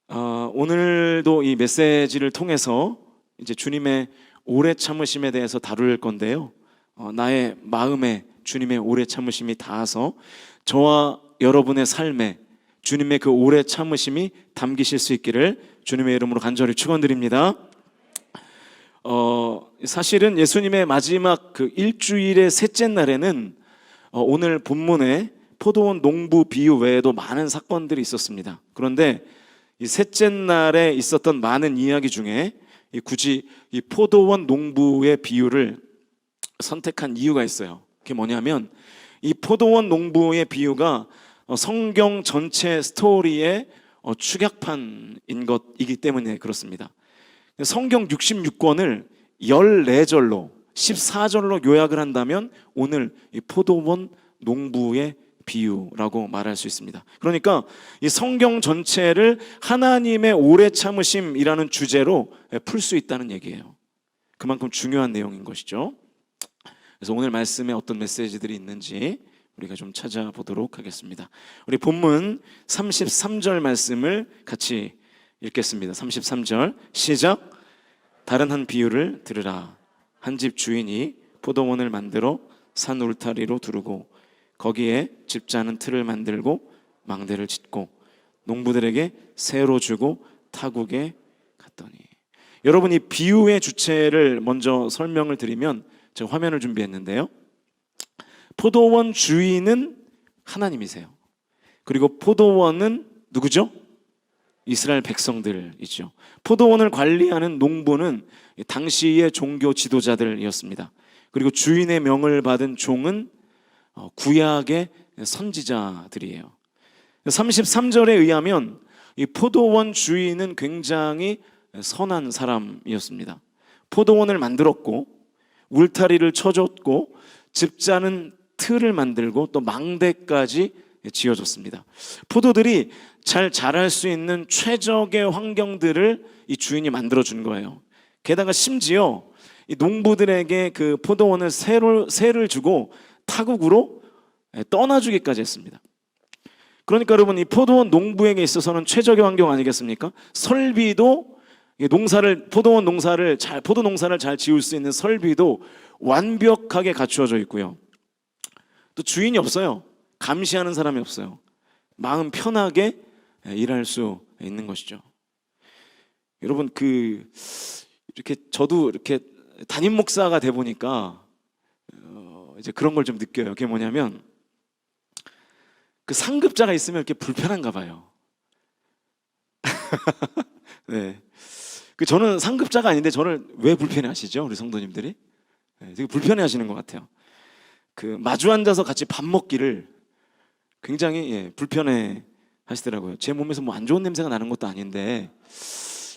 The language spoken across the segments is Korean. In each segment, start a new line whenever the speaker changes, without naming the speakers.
오늘도 이 메시지를 통해서 이제 주님의 오래 참으심에 대해서 다룰 건데요. 나의 마음에 주님의 오래 참으심이 닿아서 저와 여러분의 삶에 주님의 그 오래 참으심이 담기실 수 있기를 주님의 이름으로 간절히 축원드립니다. 사실은 예수님의 마지막 그 일주일의 셋째 날에는 오늘 본문에 포도원 농부 비유 외에도 많은 사건들이 있었습니다. 그런데 이 셋째 날에 있었던 많은 이야기 중에 굳이 이 포도원 농부의 비유를 선택한 이유가 있어요. 그게 뭐냐면 이 포도원 농부의 비유가 성경 전체 스토리의 축약판인 것이기 때문에 그렇습니다. 성경 66권을 14절로 14절로 요약을 한다면 오늘 이 포도원 농부의 비유라고 말할 수 있습니다. 그러니까 이 성경 전체를 하나님의 오래 참으심이라는 주제로 풀 수 있다는 얘기예요. 그만큼 중요한 내용인 것이죠. 그래서 오늘 말씀에 어떤 메시지들이 있는지 우리가 좀 찾아보도록 하겠습니다. 우리 본문 33절 말씀을 같이 읽겠습니다. 33절 시작. 다른 한 비유를 들으라. 한 집 주인이 포도원을 만들어 산 울타리로 두르고 거기에 집자는 틀을 만들고 망대를 짓고 농부들에게 새로 주고 타국에 갔더니. 여러분, 이 비유의 주체를 먼저 설명을 드리면 제가 화면을 준비했는데요. 포도원 주인은 하나님이세요. 그리고 포도원은 누구죠? 이스라엘 백성들이죠. 포도원을 관리하는 농부는 당시의 종교 지도자들이었습니다. 그리고 주인의 명을 받은 종은 구약의 선지자들이에요. 33절에 의하면 이 포도원 주인은 굉장히 선한 사람이었습니다. 포도원을 만들었고 울타리를 쳐줬고 집자는 틀을 만들고 또 망대까지 지어줬습니다. 포도들이 잘 자랄 수 있는 최적의 환경들을 이 주인이 만들어준 거예요. 게다가 심지어 이 농부들에게 그 포도원을 새를 주고 타국으로 떠나주기까지 했습니다. 그러니까 여러분, 이 포도원 농부에게 있어서는 최적의 환경 아니겠습니까? 설비도 포도 농사를 잘 지을 수 있는 설비도 완벽하게 갖추어져 있고요. 또 주인이 없어요. 감시하는 사람이 없어요. 마음 편하게 일할 수 있는 것이죠. 여러분, 이렇게 저도 이렇게 담임 목사가 돼 보니까 이제 그런 걸 좀 느껴요. 그게 뭐냐면 그 상급자가 있으면 이렇게 불편한가 봐요. 네. 저는 상급자가 아닌데 저를 왜 불편해하시죠? 우리 성도님들이 되게 불편해하시는 것 같아요. 마주 앉아서 같이 밥 먹기를 굉장히 불편해 하시더라고요. 제 몸에서 뭐 안 좋은 냄새가 나는 것도 아닌데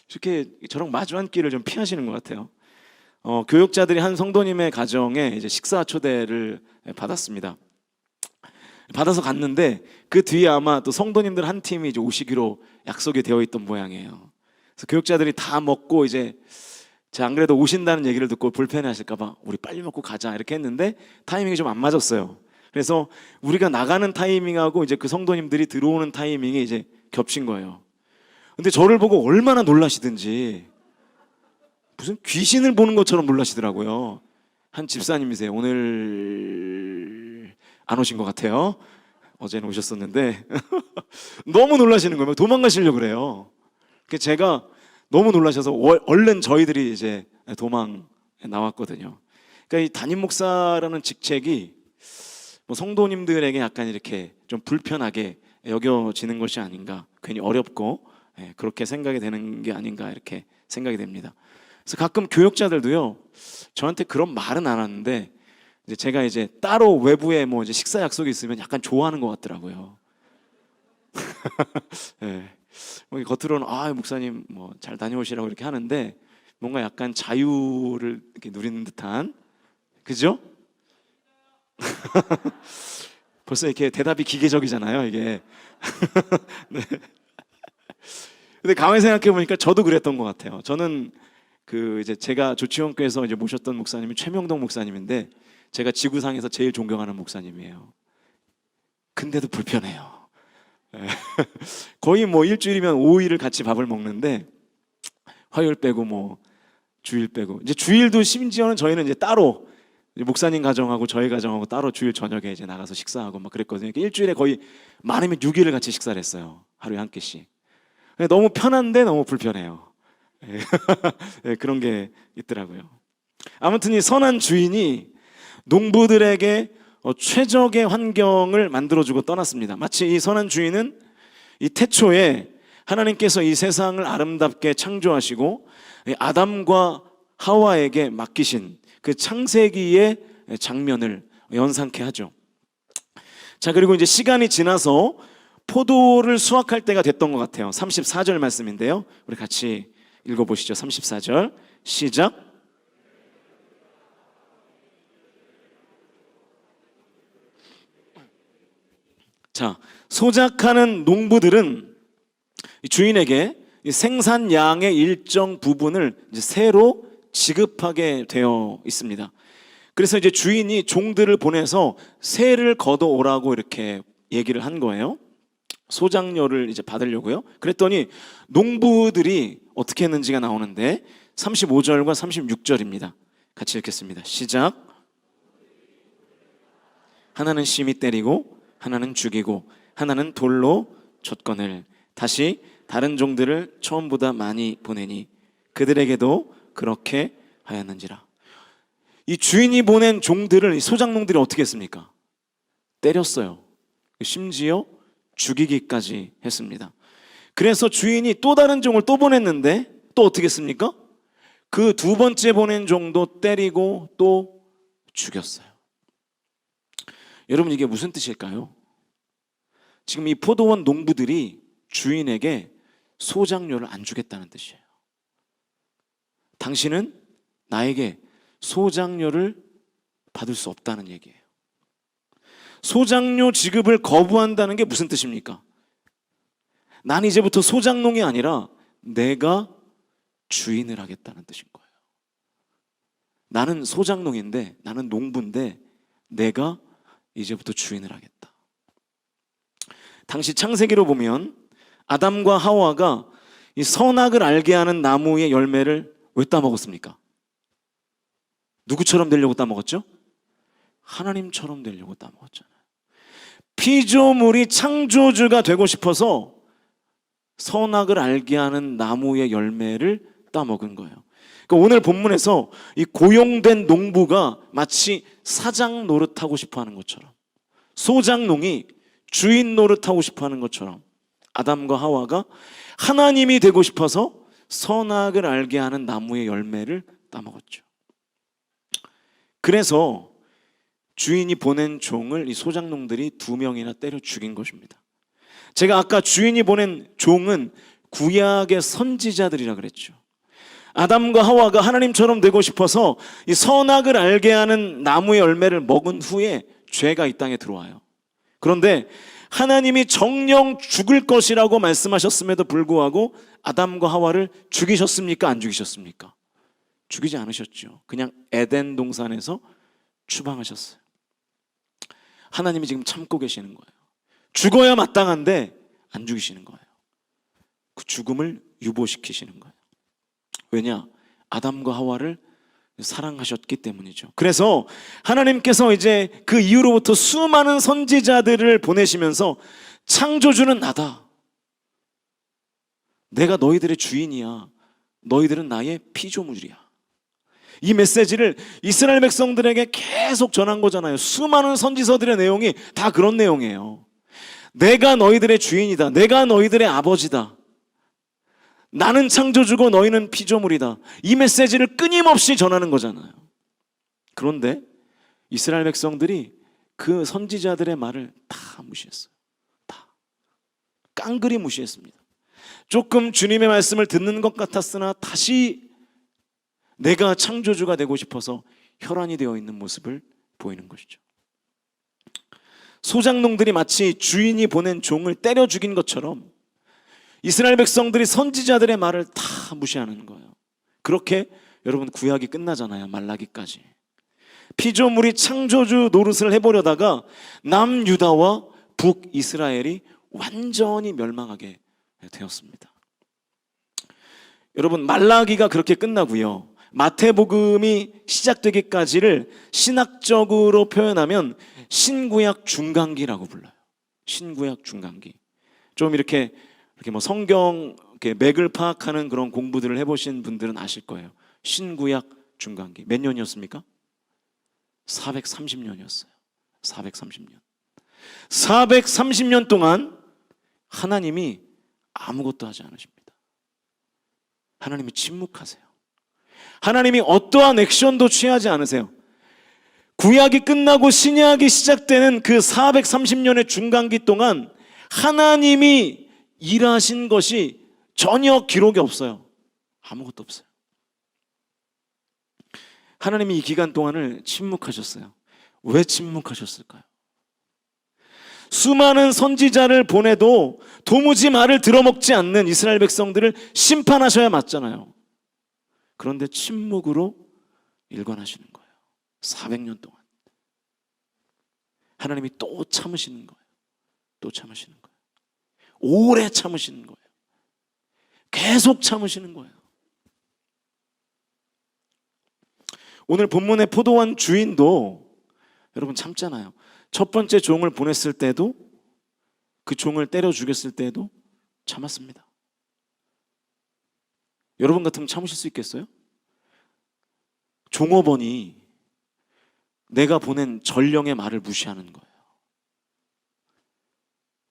이렇게 저랑 마주 앉기를 좀 피하시는 것 같아요. 교육자들이 한 성도님의 가정에 이제 식사 초대를 받았습니다. 받아서 갔는데 그 뒤에 아마 또 성도님들 한 팀이 이제 오시기로 약속이 되어 있던 모양이에요. 그래서 교육자들이 다 먹고 이제 제가 안 그래도 오신다는 얘기를 듣고 불편해하실까봐 우리 빨리 먹고 가자 이렇게 했는데 타이밍이 좀 안 맞았어요. 그래서 우리가 나가는 타이밍하고 이제 그 성도님들이 들어오는 타이밍이 이제 겹친 거예요. 근데 저를 보고 얼마나 놀라시든지 무슨 귀신을 보는 것처럼 놀라시더라고요. 한 집사님이세요. 오늘 안 오신 것 같아요. 어제는 오셨었는데 너무 놀라시는 거예요. 도망가시려고 그래요. 제가 너무 놀라셔서 얼른 저희들이 이제 도망 나왔거든요. 그러니까 이 담임 목사라는 직책이 뭐 성도님들에게 약간 이렇게 좀 불편하게 여겨지는 것이 아닌가, 괜히 어렵고 그렇게 생각이 되는 게 아닌가 이렇게 생각이 됩니다. 그래서 가끔 교육자들도요 저한테 그런 말은 안 하는데 이제 제가 이제 따로 외부에 뭐 이제 식사 약속이 있으면 약간 좋아하는 것 같더라고요. 네. 겉으로는 목사님 뭐 잘 다녀오시라고 이렇게 하는데 뭔가 약간 자유를 이렇게 누리는 듯한, 그죠? 벌써 이렇게 대답이 기계적이잖아요, 이게. 네. 근데 가만히 생각해 보니까 저도 그랬던 것 같아요. 저는 이제 제가 조치원교회에서 이제 모셨던 목사님이 최명동 목사님인데 제가 지구상에서 제일 존경하는 목사님이에요. 근데도 불편해요. 거의 뭐 일주일이면 5일을 같이 밥을 먹는데 화요일 빼고 뭐 주일 빼고 이제 주일도 심지어는 저희는 이제 따로 이제 목사님 가정하고 저희 가정하고 따로 주일 저녁에 이제 나가서 식사하고 막 그랬거든요. 그러니까 일주일에 거의 많으면 6일을 같이 식사를 했어요. 하루에 한 끼씩. 너무 편한데 너무 불편해요. 네, 그런 게 있더라고요. 아무튼 이 선한 주인이 농부들에게 최적의 환경을 만들어주고 떠났습니다. 마치 이 선한 주인은 이 태초에 하나님께서 이 세상을 아름답게 창조하시고 아담과 하와에게 맡기신 그 창세기의 장면을 연상케 하죠. 자, 그리고 이제 시간이 지나서 포도를 수확할 때가 됐던 것 같아요. 34절 말씀인데요. 우리 같이 읽어보시죠. 34절 시작. 자, 소작하는 농부들은 주인에게 생산량의 일정 부분을 이제 새로 지급하게 되어 있습니다. 그래서 이제 주인이 종들을 보내서 새를 걷어오라고 이렇게 얘기를 한 거예요. 소작료를 이제 받으려고요. 그랬더니 농부들이 어떻게 했는지가 나오는데 35절과 36절입니다. 같이 읽겠습니다. 시작. 하나는 심히 때리고 하나는 죽이고 하나는 돌로 쫓거늘 다시 다른 종들을 처음보다 많이 보내니 그들에게도 그렇게 하였는지라. 이 주인이 보낸 종들을 이 소작농들이 어떻게 했습니까? 때렸어요. 심지어 죽이기까지 했습니다. 그래서 주인이 또 다른 종을 또 보냈는데 또 어떻게 했습니까? 그 두 번째 보낸 종도 때리고 또 죽였어요. 여러분, 이게 무슨 뜻일까요? 지금 이 포도원 농부들이 주인에게 소작료를 안 주겠다는 뜻이에요. 당신은 나에게 소작료를 받을 수 없다는 얘기예요. 소작료 지급을 거부한다는 게 무슨 뜻입니까? 난 이제부터 소작농이 아니라 내가 주인을 하겠다는 뜻인 거예요. 나는 소작농인데, 나는 농부인데 내가 이제부터 주인을 하겠다. 당시 창세기로 보면 아담과 하와가 이 선악을 알게 하는 나무의 열매를 왜 따먹었습니까? 누구처럼 되려고 따먹었죠? 하나님처럼 되려고 따먹었잖아요. 피조물이 창조주가 되고 싶어서 선악을 알게 하는 나무의 열매를 따먹은 거예요. 그러니까 오늘 본문에서 이 고용된 농부가 마치 사장 노릇하고 싶어하는 것처럼, 소작농이 주인 노릇하고 싶어하는 것처럼 아담과 하와가 하나님이 되고 싶어서 선악을 알게 하는 나무의 열매를 따먹었죠. 그래서 주인이 보낸 종을 이 소작농들이 2명이나 때려 죽인 것입니다. 제가 아까 주인이 보낸 종은 구약의 선지자들이라 그랬죠. 아담과 하와가 하나님처럼 되고 싶어서 이 선악을 알게 하는 나무의 열매를 먹은 후에 죄가 이 땅에 들어와요. 그런데 하나님이 정령 죽을 것이라고 말씀하셨음에도 불구하고 아담과 하와를 죽이셨습니까? 안 죽이셨습니까? 죽이지 않으셨죠. 그냥 에덴 동산에서 추방하셨어요. 하나님이 지금 참고 계시는 거예요. 죽어야 마땅한데 안 죽이시는 거예요. 그 죽음을 유보시키시는 거예요. 왜냐? 아담과 하와를 사랑하셨기 때문이죠. 그래서 하나님께서 이제 그 이후로부터 수많은 선지자들을 보내시면서 창조주는 나다. 내가 너희들의 주인이야. 너희들은 나의 피조물이야. 이 메시지를 이스라엘 백성들에게 계속 전한 거잖아요. 수많은 선지서들의 내용이 다 그런 내용이에요. 내가 너희들의 주인이다. 내가 너희들의 아버지다. 나는 창조주고 너희는 피조물이다. 이 메시지를 끊임없이 전하는 거잖아요. 그런데 이스라엘 백성들이 그 선지자들의 말을 다 무시했어요. 다 깡그리 무시했습니다. 조금 주님의 말씀을 듣는 것 같았으나 다시 내가 창조주가 되고 싶어서 혈안이 되어 있는 모습을 보이는 것이죠. 소작농들이 마치 주인이 보낸 종을 때려 죽인 것처럼 이스라엘 백성들이 선지자들의 말을 다 무시하는 거예요. 그렇게 여러분 구약이 끝나잖아요. 말라기까지. 피조물이 창조주 노릇을 해보려다가 남유다와 북이스라엘이 완전히 멸망하게 되었습니다. 여러분, 말라기가 그렇게 끝나고요, 마태복음이 시작되기까지를 신학적으로 표현하면 신구약 중간기라고 불러요. 신구약 중간기. 좀 이렇게 뭐 성경 이렇게 맥을 파악하는 그런 공부들을 해보신 분들은 아실 거예요. 신구약 중간기. 몇 년이었습니까? 430년이었어요. 430년. 430년 동안 하나님이 아무것도 하지 않으십니다. 하나님이 침묵하세요. 하나님이 어떠한 액션도 취하지 않으세요. 구약이 끝나고 신약이 시작되는 그 430년의 중간기 동안 하나님이 일하신 것이 전혀 기록이 없어요. 아무것도 없어요. 하나님이 이 기간 동안을 침묵하셨어요. 왜 침묵하셨을까요? 수많은 선지자를 보내도 도무지 말을 들어먹지 않는 이스라엘 백성들을 심판하셔야 맞잖아요. 그런데 침묵으로 일관하시는 거예요. 400년 동안 하나님이 또 참으시는 거예요. 또 참으시는 거예요. 오래 참으시는 거예요. 계속 참으시는 거예요. 오늘 본문의 포도원 주인도 여러분 참잖아요. 첫 번째 종을 보냈을 때도, 그 종을 때려 죽였을 때도 참았습니다. 여러분 같으면 참으실 수 있겠어요? 종업원이 내가 보낸 전령의 말을 무시하는 거예요.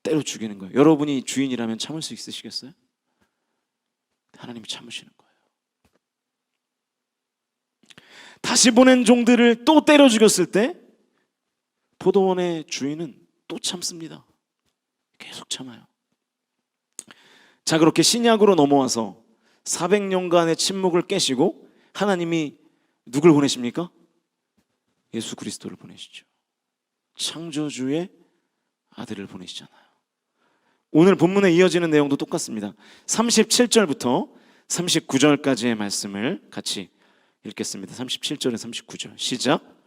때려 죽이는 거예요. 여러분이 주인이라면 참을 수 있으시겠어요? 하나님이 참으시는 거예요. 다시 보낸 종들을 또 때려 죽였을 때 포도원의 주인은 또 참습니다. 계속 참아요. 자, 그렇게 신약으로 넘어와서 400년간의 침묵을 깨시고 하나님이 누굴 보내십니까? 예수 그리스도를 보내시죠. 창조주의 아들을 보내시잖아요. 오늘 본문에 이어지는 내용도 똑같습니다. 37절부터 39절까지의 말씀을 같이 읽겠습니다. 37절에 39절 시작.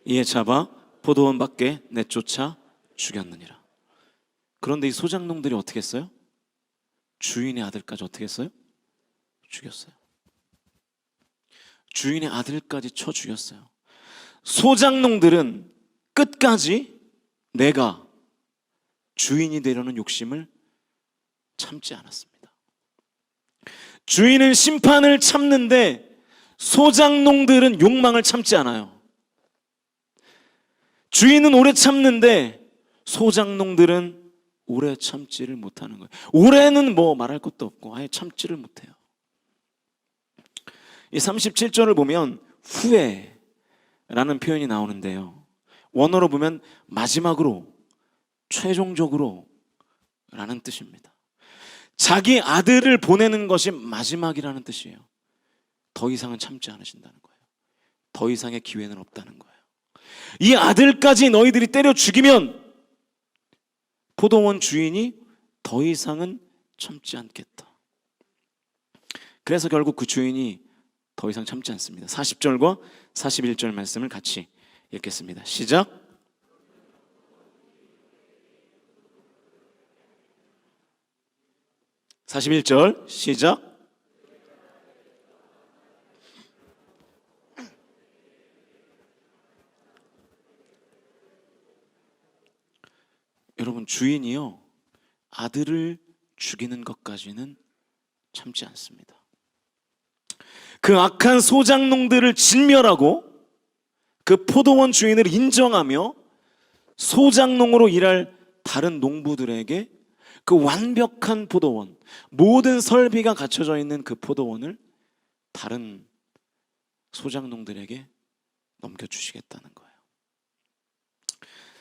이에 잡아 포도원 밖에 내쫓아 죽였느니라. 그런데 이 소작농들이 어떻게 했어요? 주인의 아들까지 어떻게 했어요? 죽였어요. 주인의 아들까지 쳐 죽였어요. 소작농들은 끝까지 내가 주인이 되려는 욕심을 참지 않았습니다. 주인은 심판을 참는데 소작농들은 욕망을 참지 않아요. 주인은 오래 참는데 소작농들은 오래 참지를 못하는 거예요. 오래는 뭐 말할 것도 없고 아예 참지를 못해요. 이 37절을 보면 후회라는 표현이 나오는데요, 원어로 보면 마지막으로, 최종적으로 라는 뜻입니다. 자기 아들을 보내는 것이 마지막이라는 뜻이에요. 더 이상은 참지 않으신다는 거예요. 더 이상의 기회는 없다는 거예요. 이 아들까지 너희들이 때려 죽이면 포도원 주인이 더 이상은 참지 않겠다. 그래서 결국 그 주인이 더 이상 참지 않습니다. 40절과 41절 말씀을 같이 읽겠습니다. 시작. (41절) 시작. 여러분, 주인이요 아들을 죽이는 것까지는 참지 않습니다. 그 악한 소작농들을 진멸하고 그 포도원 주인을 인정하며 소작농으로 일할 다른 농부들에게 그 완벽한 포도원, 모든 설비가 갖춰져 있는 그 포도원을 다른 소작농들에게 넘겨주시겠다는 거예요.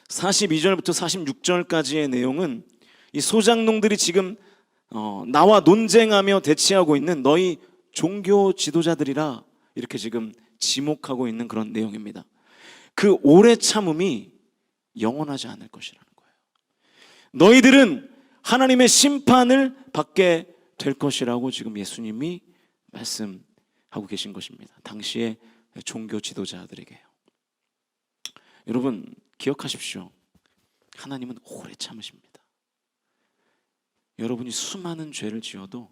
42절부터 46절까지의 내용은 이 소작농들이 지금 나와 논쟁하며 대치하고 있는 너희 종교 지도자들이라 이렇게 지금 지목하고 있는 그런 내용입니다. 그 오래 참음이 영원하지 않을 것이라는 거예요. 너희들은 하나님의 심판을 받게 될 것이라고 지금 예수님이 말씀하고 계신 것입니다. 당시의 종교 지도자들에게요. 여러분 기억하십시오. 하나님은 오래 참으십니다. 여러분이 수많은 죄를 지어도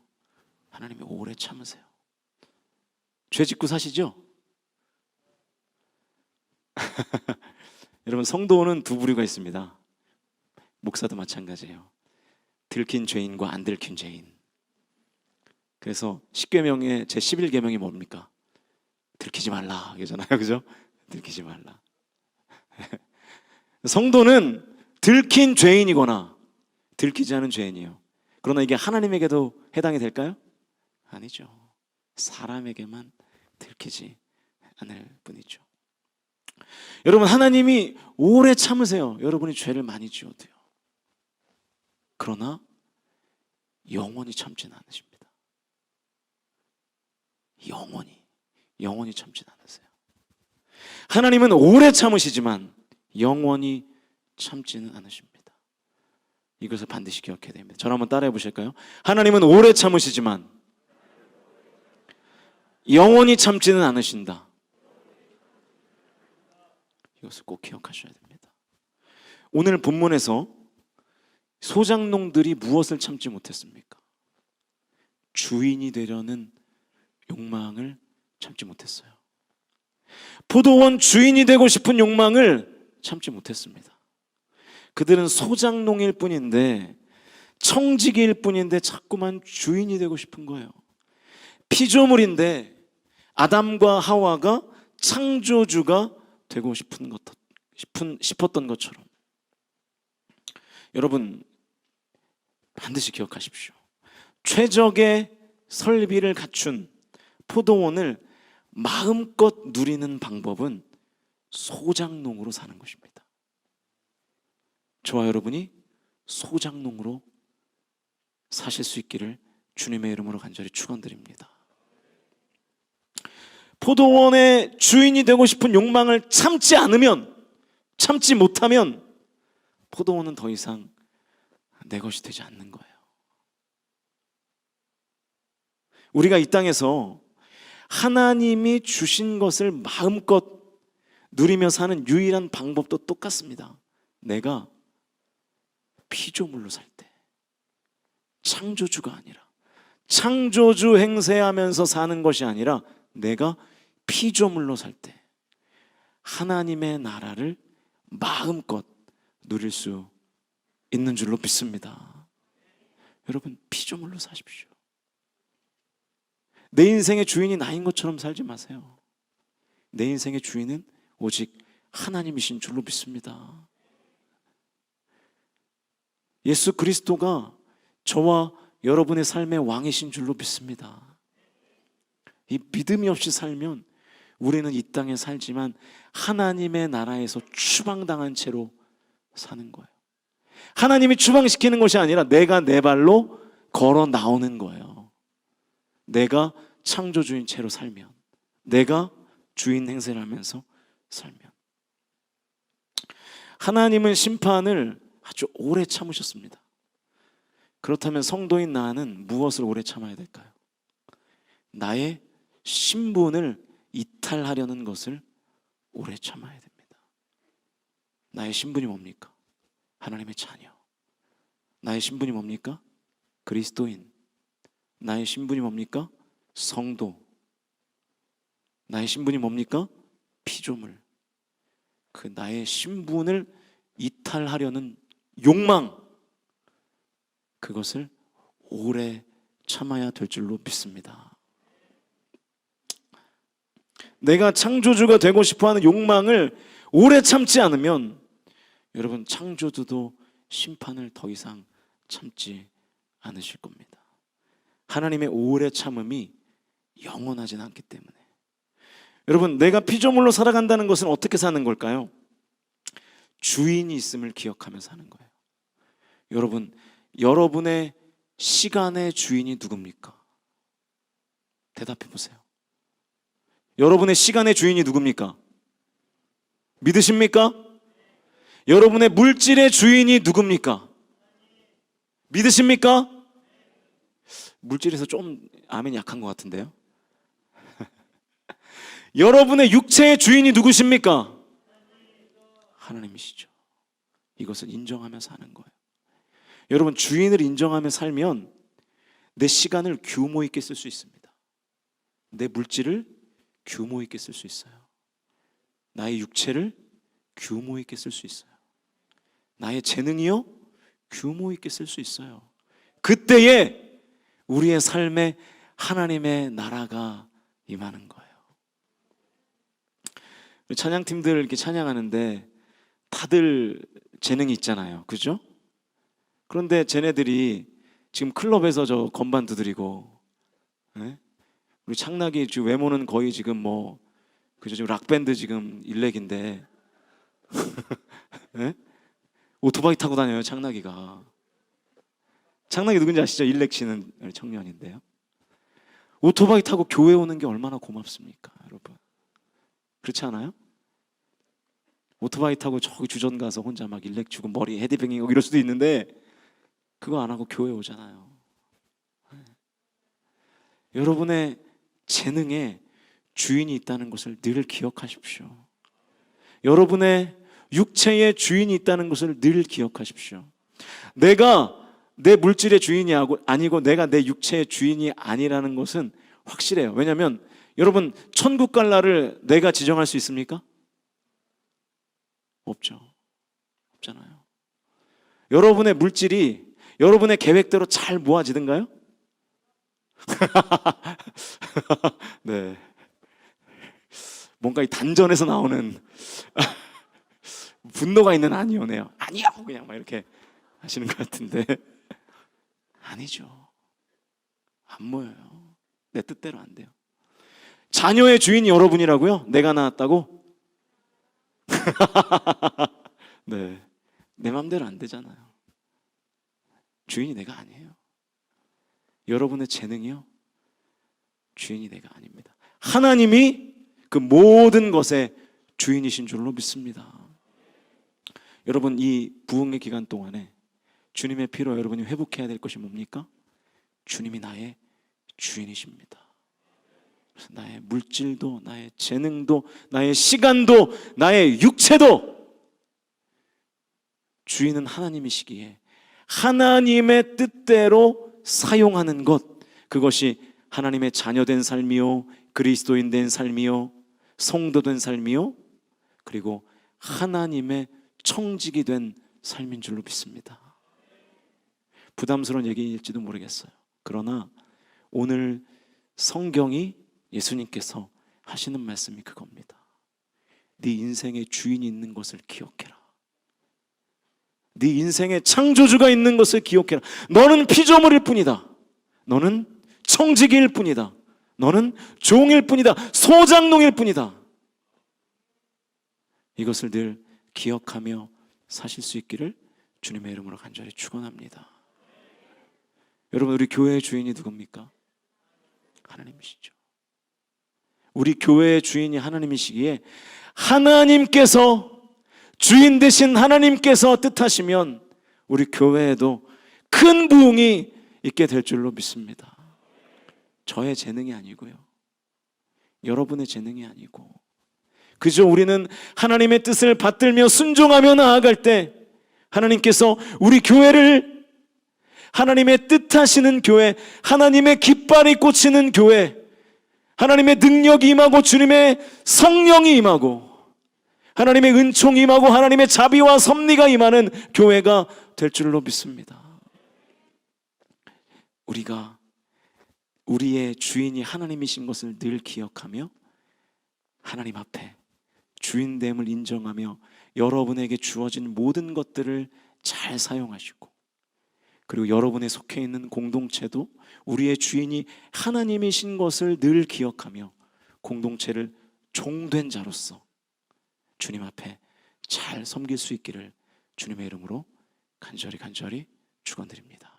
하나님이 오래 참으세요. 죄 짓고 사시죠? 여러분 성도는 두 부류가 있습니다. 목사도 마찬가지예요. 들킨 죄인과 안 들킨 죄인. 그래서 10계명의 제 11계명이 뭡니까? 들키지 말라 이거잖아요. 그죠? 들키지 말라. 성도는 들킨 죄인이거나 들키지 않은 죄인이에요. 그러나 이게 하나님에게도 해당이 될까요? 아니죠. 사람에게만 들키지 않을 뿐이죠. 여러분 하나님이 오래 참으세요. 여러분이 죄를 많이 지어도요. 그러나 영원히 참지는 않으십니다. 영원히 참지는 않으세요. 하나님은 오래 참으시지만 영원히 참지는 않으십니다. 이것을 반드시 기억해야 됩니다. 저를 한번 따라해 보실까요? 하나님은 오래 참으시지만 영원히 참지는 않으신다. 이것을 꼭 기억하셔야 됩니다. 오늘 본문에서 소장농들이 무엇을 참지 못했습니까? 주인이 되려는 욕망을 참지 못했어요. 포도원 주인이 되고 싶은 욕망을 참지 못했습니다. 그들은 소장농일 뿐인데, 청지기일 뿐인데 자꾸만 주인이 되고 싶은 거예요. 피조물인데 아담과 하와가 창조주가 되고 싶었던 것처럼. 여러분 반드시 기억하십시오. 최적의 설비를 갖춘 포도원을 마음껏 누리는 방법은 소장농으로 사는 것입니다. 저와 여러분이 소장농으로 사실 수 있기를 주님의 이름으로 간절히 축원드립니다. 포도원의 주인이 되고 싶은 욕망을 참지 못하면 포도원은 더 이상 내 것이 되지 않는 거예요. 우리가 이 땅에서 하나님이 주신 것을 마음껏 누리며 사는 유일한 방법도 똑같습니다. 내가 피조물로 살 때, 창조주가 아니라, 창조주 행세하면서 사는 것이 아니라 내가 피조물로 살 때 하나님의 나라를 마음껏 누릴 수 있는 줄로 믿습니다. 여러분 피조물로 사십시오. 내 인생의 주인이 나인 것처럼 살지 마세요. 내 인생의 주인은 오직 하나님이신 줄로 믿습니다. 예수 그리스도가 저와 여러분의 삶의 왕이신 줄로 믿습니다. 이 믿음이 없이 살면 우리는 이 땅에 살지만 하나님의 나라에서 추방당한 채로 사는 거예요. 하나님이 추방시키는 것이 아니라 내가 내 발로 걸어 나오는 거예요. 내가 창조주인 채로 살면, 내가 주인 행세를 하면서 살면. 하나님은 심판을 아주 오래 참으셨습니다. 그렇다면 성도인 나는 무엇을 오래 참아야 될까요? 나의 신분을 이탈하려는 것을 오래 참아야 됩니다. 나의 신분이 뭡니까? 하나님의 자녀. 나의 신분이 뭡니까? 그리스도인. 나의 신분이 뭡니까? 성도. 나의 신분이 뭡니까? 피조물. 그 나의 신분을 이탈하려는 욕망, 그것을 오래 참아야 될 줄로 믿습니다. 내가 창조주가 되고 싶어하는 욕망을 오래 참지 않으면 여러분 창조주도 심판을 더 이상 참지 않으실 겁니다. 하나님의 오래 참음이 영원하진 않기 때문에. 여러분 내가 피조물로 살아간다는 것은 어떻게 사는 걸까요? 주인이 있음을 기억하며 사는 거예요. 여러분, 여러분의 시간의 주인이 누굽니까? 대답해 보세요. 여러분의 시간의 주인이 누굽니까? 믿으십니까? 여러분의 물질의 주인이 누굽니까? 믿으십니까? 물질에서 좀 아멘이 약한 것 같은데요. 여러분의 육체의 주인이 누구십니까? 하나님이시죠. 이것을 인정하며 사는 거예요. 여러분, 주인을 인정하며 살면 내 시간을 규모 있게 쓸 수 있습니다. 내 물질을 규모 있게 쓸 수 있어요. 나의 육체를 규모 있게 쓸 수 있어요. 나의 재능이요 규모 있게 쓸 수 있어요. 그때에 우리의 삶에 하나님의 나라가 임하는 거예요. 찬양팀들 이렇게 찬양하는데 다들 재능이 있잖아요. 그죠? 그런데 쟤네들이 지금 클럽에서 저 건반 두드리고, 네? 우리 창락이 지금 외모는 거의 지금 뭐 그죠? 지금 락밴드 지금 일렉인데 네? 오토바이 타고 다녀요. 창락이가. 창락이 누군지 아시죠? 일렉 치는 청년인데요. 오토바이 타고 교회 오는 게 얼마나 고맙습니까, 여러분? 그렇지 않아요? 오토바이 타고 저기 주전 가서 혼자 막 일렉 치고 머리 헤드뱅잉하고 이럴 수도 있는데 그거 안 하고 교회 오잖아요. 네. 여러분의 재능에 주인이 있다는 것을 늘 기억하십시오. 여러분의 육체의 주인이 있다는 것을 늘 기억하십시오. 내가 내 물질의 주인이 아니고 내가 내 육체의 주인이 아니라는 것은 확실해요. 왜냐하면 여러분, 천국 갈 날을 내가 지정할 수 있습니까? 없죠. 없잖아요. 여러분의 물질이 여러분의 계획대로 잘 모아지든가요? 네. 뭔가 이 단전에서 나오는 분노가 있는 아니오네요. 아니요, 그냥 막 이렇게 하시는 것 같은데 아니죠. 안 모여요. 내 뜻대로 안 돼요. 자녀의 주인이 여러분이라고요? 내가 낳았다고? 네, 내 맘대로 안 되잖아요. 주인이 내가 아니에요. 여러분의 재능이요 주인이 내가 아닙니다. 하나님이 그 모든 것의 주인이신 줄로 믿습니다. 여러분, 이 부흥의 기간 동안에 주님의 피로 여러분이 회복해야 될 것이 뭡니까? 주님이 나의 주인이십니다. 그래서 나의 물질도, 나의 재능도, 나의 시간도, 나의 육체도 주인은 하나님이시기에 하나님의 뜻대로 사용하는 것, 그것이 하나님의 자녀된 삶이요, 그리스도인 된 삶이요, 성도된 삶이요, 그리고 하나님의 청직이 된 삶인 줄로 믿습니다. 부담스러운 얘기일지도 모르겠어요. 그러나 오늘 성경이 예수님께서 하시는 말씀이 그겁니다. 네 인생의 주인이 있는 것을 기억해라. 네 인생의 창조주가 있는 것을 기억해라. 너는 피조물일 뿐이다. 너는 청지기일 뿐이다. 너는 종일 뿐이다. 소장농일 뿐이다. 이것을 늘 기억하며 사실 수 있기를 주님의 이름으로 간절히 축원합니다. 여러분, 우리 교회의 주인이 누굽니까? 하나님이시죠. 우리 교회의 주인이 하나님이시기에 하나님께서, 주인 되신 하나님께서 뜻하시면 우리 교회에도 큰 부흥이 있게 될 줄로 믿습니다. 저의 재능이 아니고요, 여러분의 재능이 아니고, 그저 우리는 하나님의 뜻을 받들며 순종하며 나아갈 때 하나님께서 우리 교회를 하나님의 뜻하시는 교회, 하나님의 깃발이 꽂히는 교회, 하나님의 능력이 임하고 주님의 성령이 임하고 하나님의 은총이 임하고 하나님의 자비와 섭리가 임하는 교회가 될 줄로 믿습니다. 우리가 우리의 주인이 하나님이신 것을 늘 기억하며 하나님 앞에 주인됨을 인정하며 여러분에게 주어진 모든 것들을 잘 사용하시고, 그리고 여러분의 속해 있는 공동체도 우리의 주인이 하나님이신 것을 늘 기억하며 공동체를 종된 자로서 주님 앞에 잘 섬길 수 있기를 주님의 이름으로 간절히 축원드립니다.